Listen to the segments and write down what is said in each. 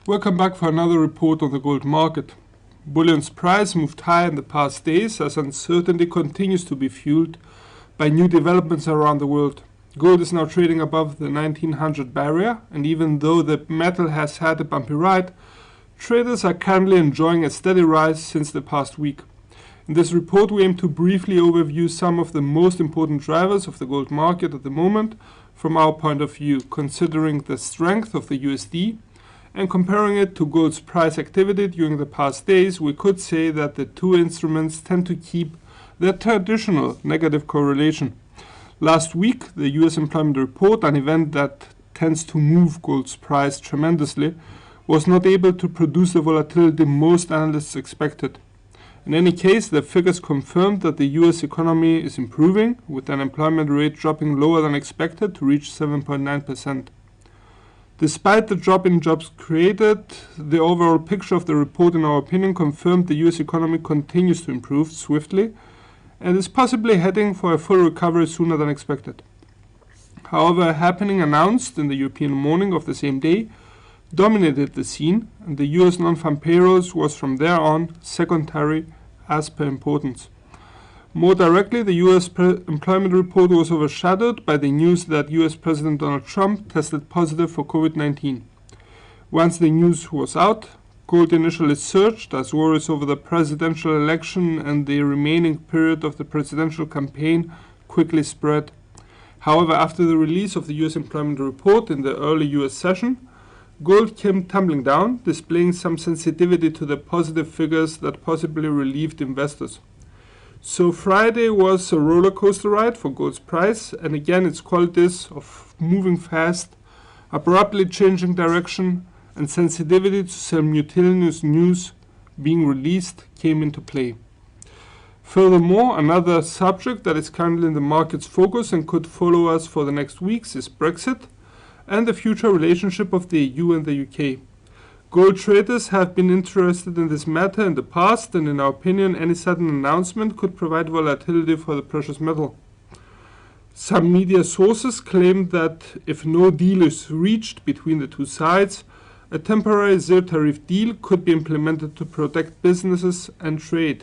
Welcome back for another report on the gold market. Bullion's price moved higher in the past days as uncertainty continues to be fueled by new developments around the world. Gold is now trading above the 1900 barrier, and even though the metal has had a bumpy ride, traders are currently enjoying a steady rise since the past week. In this report, we aim to briefly overview some of the most important drivers of the gold market at the moment from our point of view, considering the strength of the USD and comparing it to gold's price activity during the past days. We could say that the two instruments tend to keep their traditional negative correlation. Last week, the US employment report, an event that tends to move gold's price tremendously, was not able to produce the volatility most analysts expected. In any case, the figures confirmed that the US economy is improving, with the unemployment rate dropping lower than expected to reach 7.9%. Despite the drop in jobs created, the overall picture of the report, in our opinion, confirmed the US economy continues to improve swiftly and is possibly heading for a full recovery sooner than expected. However, a happening announced in the European morning of the same day dominated the scene, and the US non-farm payrolls was from there on secondary as per importance. More directly, the US employment report was overshadowed by the news that US President Donald Trump tested positive for COVID-19. Once the news was out, gold initially surged as worries over the presidential election and the remaining period of the presidential campaign quickly spread. However, after the release of the US employment report in the early US session, gold came tumbling down, displaying some sensitivity to the positive figures that possibly relieved investors. So Friday was a roller coaster ride for gold's price, and again its qualities of moving fast, abruptly changing direction, and sensitivity to simultaneous news being released came into play. Furthermore, another subject that is currently in the market's focus and could follow us for the next weeks is Brexit and the future relationship of the EU and the UK. Gold traders have been interested in this matter in the past, and in our opinion, any sudden announcement could provide volatility for the precious metal. Some media sources claim that if no deal is reached between the two sides, a temporary zero-tariff deal could be implemented to protect businesses and trade.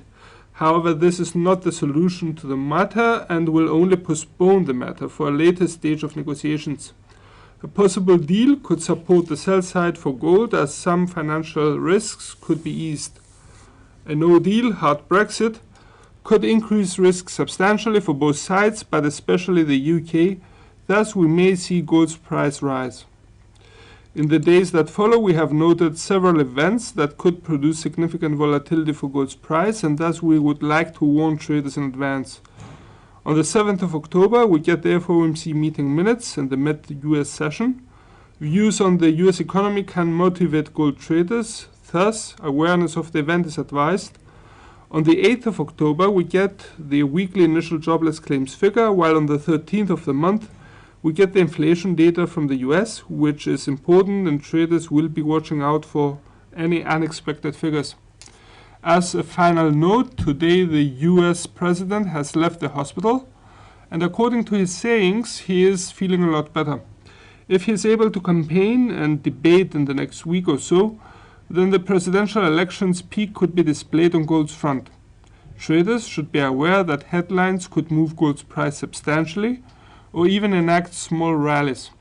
However, this is not the solution to the matter and will only postpone the matter for a later stage of negotiations. A possible deal could support the sell side for gold, as some financial risks could be eased. A no deal, hard Brexit, could increase risk substantially for both sides, but especially the UK, thus we may see gold's price rise. In the days that follow, we have noted several events that could produce significant volatility for gold's price, and thus we would like to warn traders in advance. On the 7th of October, we get the FOMC meeting minutes in the mid-US session. Views on the US economy can motivate gold traders, thus awareness of the event is advised. On the 8th of October, we get the weekly initial jobless claims figure, while on the 13th of the month, we get the inflation data from the US, which is important, and traders will be watching out for any unexpected figures. As a final note, today the US president has left the hospital, and according to his sayings, he is feeling a lot better. If he is able to campaign and debate in the next week or so, then the presidential election's peak could be displayed on gold's front. Traders should be aware that headlines could move gold's price substantially or even enact small rallies.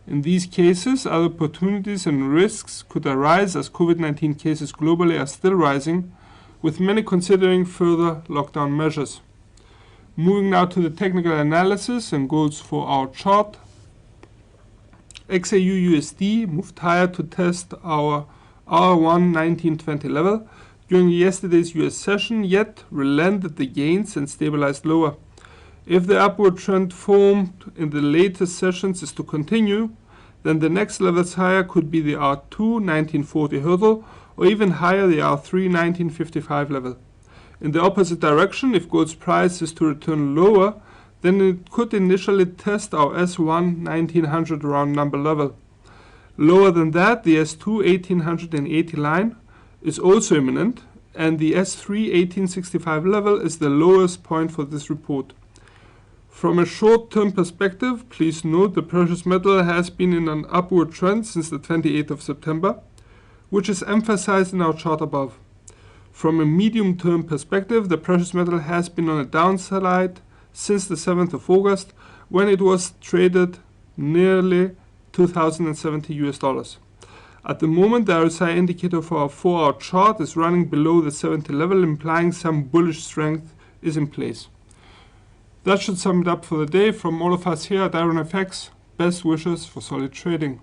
In these cases, other opportunities and risks could arise as COVID-19 cases globally are still rising, with many considering further lockdown measures. Moving now to the technical analysis and goals for our chart. XAU USD moved higher to test our R1 1920 level during yesterday's US session, yet relented the gains and stabilized lower. If the upward trend formed in the latest sessions is to continue, then the next levels higher could be the R2 1940 hurdle, or even higher the R3 1955 level. In the opposite direction, if gold's price is to return lower, then it could initially test our S1 1900 round number level. Lower than that, the S2 1880 line is also imminent, and the S3 1865 level is the lowest point for this report. From a short-term perspective, please note the precious metal has been in an upward trend since the 28th of September. which is emphasized in our chart above. From a medium-term perspective, the precious metal has been on a downside since the 7th of August, when it was traded nearly 2070 US dollars. At the moment, the RSI indicator for our 4-hour chart is running below the 70 level, implying some bullish strength is in place. That should sum it up for the day. From all of us here at IronFX, best wishes for solid trading.